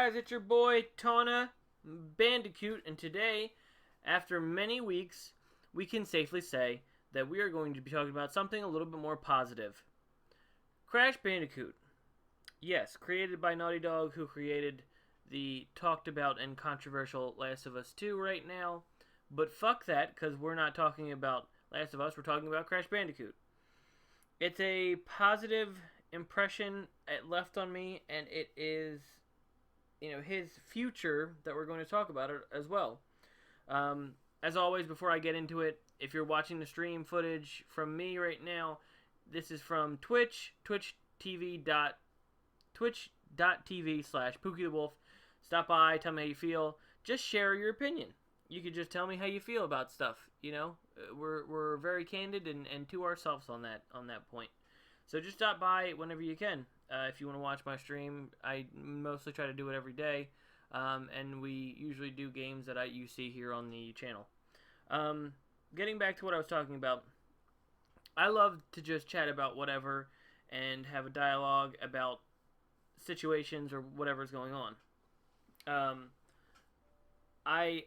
guys, it's your boy Tawna Bandicoot, and today, after many weeks, we can safely say that we are going to be talking about something a little bit more positive. Crash Bandicoot. Yes, created by Naughty Dog, who created the talked about and controversial Last of Us 2 right now. But fuck that, because we're not talking about Last of Us, we're talking about Crash Bandicoot. It's a positive impression it left on me, and it is, his future that we're going to talk about as well. As always, before I get into it, if you're watching the stream footage from me right now, this is from Twitch, twitch.tv/PookieTheWolf. Stop by, tell me how you feel. Just share your opinion. You could just tell me how you feel about stuff. We're very candid and to ourselves on that point. So just stop by whenever you can. If you want to watch my stream, I mostly try to do it every day, and we usually do games that you see here on the channel. Getting back to what I was talking about, I love to just chat about whatever and have a dialogue about situations or whatever's going on. I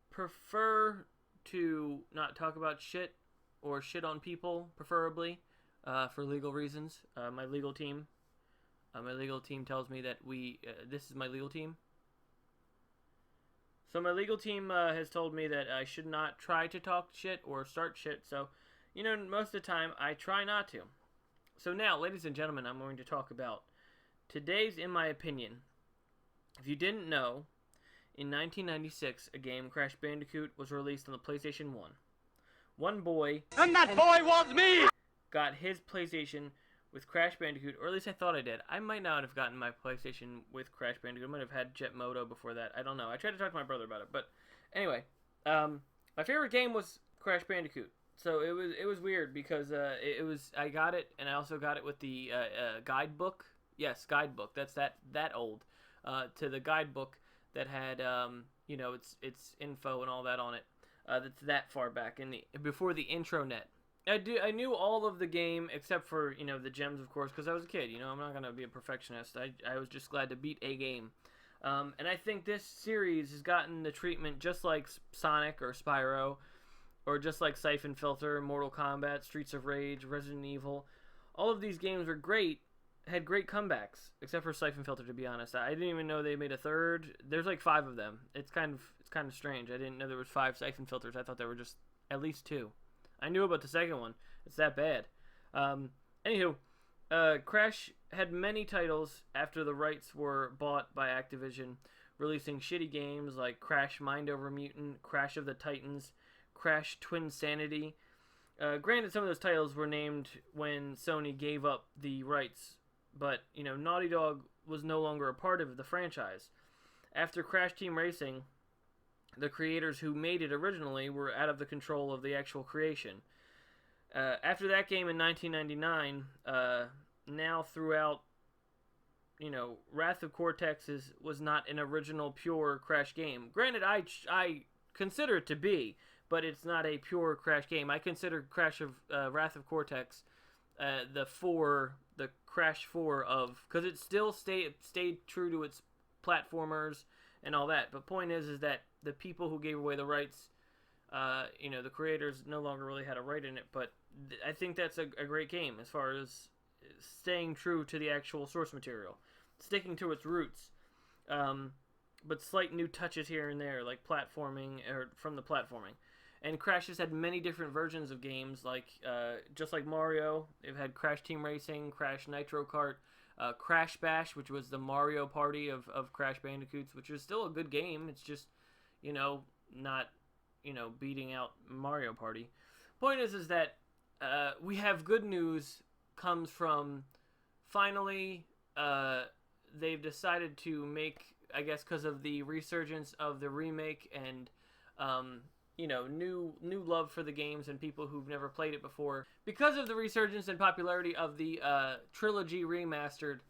prefer to not talk about shit or shit on people, preferably. For legal reasons. My legal team tells me that this is my legal team. So my legal team has told me that I should not try to talk shit or start shit. So, most of the time I try not to. So now, ladies and gentlemen, I'm going to talk about today's, in my opinion. If you didn't know, in 1996, a game, Crash Bandicoot, was released on the PlayStation 1. One boy... And that boy was me! Got his PlayStation with Crash Bandicoot, or at least I thought I did. I might not have gotten my PlayStation with Crash Bandicoot. I might have had Jet Moto before that. I don't know. I tried to talk to my brother about it, but anyway, my favorite game was Crash Bandicoot. So it was weird because I got it, and I also got it with the guidebook. Yes, guidebook. That's that old. To the guidebook that had its info and all that on it. That's that far back before the intranet. I knew all of the game except for, the gems, of course, because I was a kid. I'm not going to be a perfectionist. I was just glad to beat a game. And I think this series has gotten the treatment just like Sonic or Spyro, or just like Siphon Filter, Mortal Kombat, Streets of Rage, Resident Evil. All of these games were great, had great comebacks, except for Siphon Filter, to be honest. I didn't even know they made a third. There's like 5 of them. It's kind of strange. I didn't know there was 5 Siphon Filters. I thought there were just at least 2. I knew about the second one. It's that bad. Anywho, Crash had many titles after the rights were bought by Activision, releasing shitty games like Crash Mind Over Mutant, Crash of the Titans, Crash Twinsanity. Granted, some of those titles were named when Sony gave up the rights, but, Naughty Dog was no longer a part of the franchise. After Crash Team Racing, the creators who made it originally were out of the control of the actual creation. After that game in 1999, now throughout, Wrath of Cortex was not an original pure Crash game. Granted, I consider it to be, but it's not a pure Crash game. I consider Wrath of Cortex the Crash 4 of, because it still stayed true to its platformers and all that. But point is that the people who gave away the rights, the creators no longer really had a right in it. But I think that's a great game as far as staying true to the actual source material, sticking to its roots, but slight new touches here and there, like platforming or from the platforming. And Crash has had many different versions of games, like just like Mario, they've had Crash Team Racing, Crash Nitro Kart. Crash Bash, which was the Mario Party of Crash Bandicoots, which is still a good game. It's just, not, beating out Mario Party. Point is that we have good news comes from, finally, they've decided to make, I guess because of the resurgence of the remake and, new love for the games and people who've never played it before. Because of the resurgence and popularity of the trilogy remastered,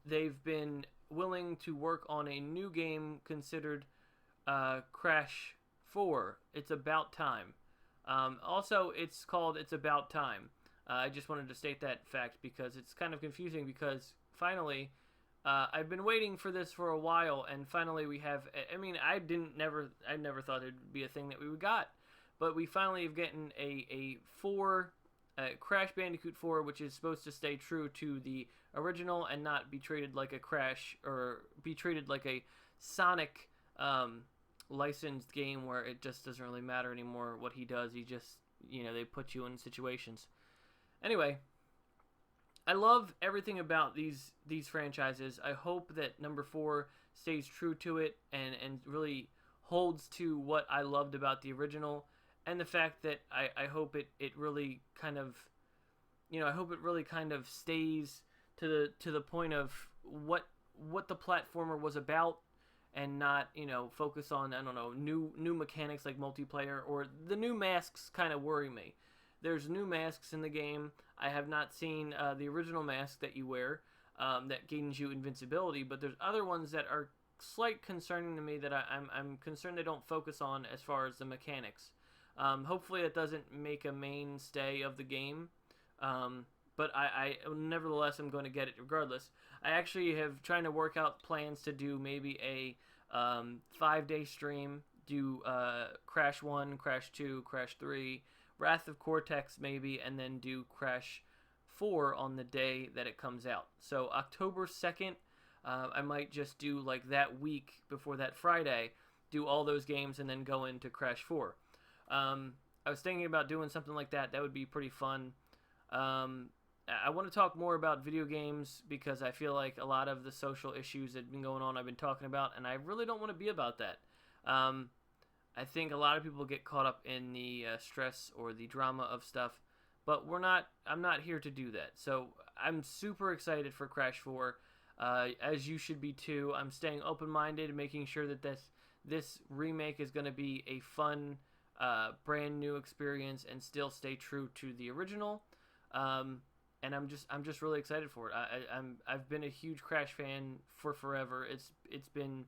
they've been willing to work on a new game considered Crash 4. It's About Time. Also, it's called It's About Time. I just wanted to state that fact because it's kind of confusing because finally I've been waiting for this for a while, and finally we have. I mean, I never thought it'd be a thing that we would got, but we finally have gotten a Crash Bandicoot 4, which is supposed to stay true to the original and not be treated like a Crash or be treated like a Sonic licensed game where it just doesn't really matter anymore what he does. He just, they put you in situations. Anyway, I love everything about these franchises. I hope that number 4 stays true to it and really holds to what I loved about the original, and the fact that I hope it really kind of, I hope it really kind of stays to the point of what the platformer was about, and not, focus on, I don't know, new mechanics like multiplayer, or the new masks kind of worry me. There's new masks in the game. I have not seen the original mask that you wear that gains you invincibility, but there's other ones that are slight concerning to me that I'm concerned they don't focus on as far as the mechanics. Hopefully it doesn't make a mainstay of the game, but I nevertheless am going to get it regardless. I actually have trying to work out plans to do maybe a 5-day stream, do Crash 1, Crash 2, Crash 3, Wrath of Cortex maybe, and then do Crash 4 on the day that it comes out. So October 2nd, I might just do like that week before that Friday, do all those games and then go into Crash 4. I was thinking about doing something like that. That would be pretty fun. I want to talk more about video games because I feel like a lot of the social issues that have been going on I've been talking about, and I really don't want to be about that. I think a lot of people get caught up in the stress or the drama of stuff, but I'm not here to do that. So I'm super excited for Crash 4, as you should be too. I'm staying open-minded, making sure that this remake is going to be a fun, brand new experience and still stay true to the original. And I'm just really excited for it. I've been a huge Crash fan for forever. It's been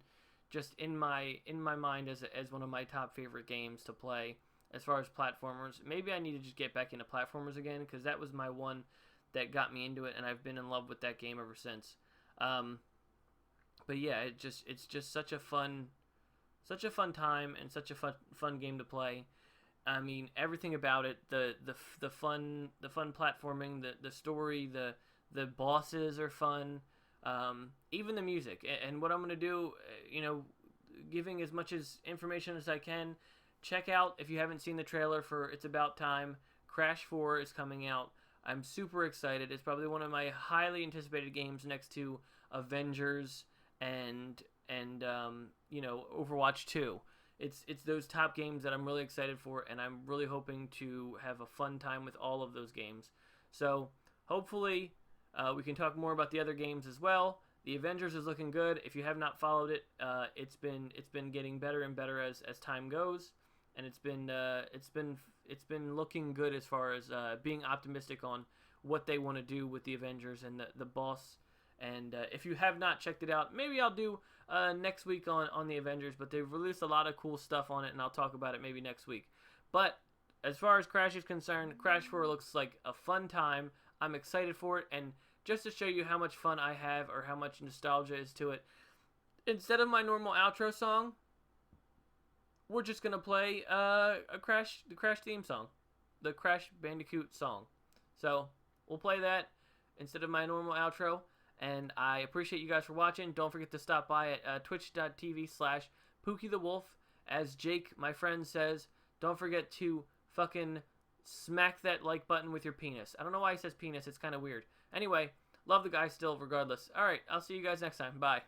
just in my mind as one of my top favorite games to play as far as platformers. Maybe I need to just get back into platformers again, because that was my one that got me into it, and I've been in love with that game ever since. But yeah, it's just such a fun time and such a fun game to play. I mean, everything about it, the fun platforming, the story, the bosses are fun, even the music. And what I'm going to do, giving as much as information as I can, check out, if you haven't seen the trailer for It's About Time, Crash 4 is coming out. I'm super excited. It's probably one of my highly anticipated games next to Avengers and Overwatch 2. It's those top games that I'm really excited for, and I'm really hoping to have a fun time with all of those games. So hopefully we can talk more about the other games as well. The Avengers is looking good. If you have not followed it, it's been getting better and better as time goes, and it's been looking good as far as being optimistic on what they want to do with the Avengers and the boss. And if you have not checked it out, maybe I'll do next week on the Avengers, but they've released a lot of cool stuff on it, and I'll talk about it maybe next week. But as far as Crash is concerned, Crash 4 looks like a fun time. I'm excited for it, and just to show you how much fun I have, or how much nostalgia is to it, instead of my normal outro song, we're just going to play the Crash theme song, the Crash Bandicoot song. So we'll play that instead of my normal outro. And I appreciate you guys for watching. Don't forget to stop by at twitch.tv/PookieTheWolf. As Jake, my friend, says, don't forget to fucking smack that like button with your penis. I don't know why he says penis. It's kind of weird. Anyway, love the guy still regardless. Alright, I'll see you guys next time. Bye.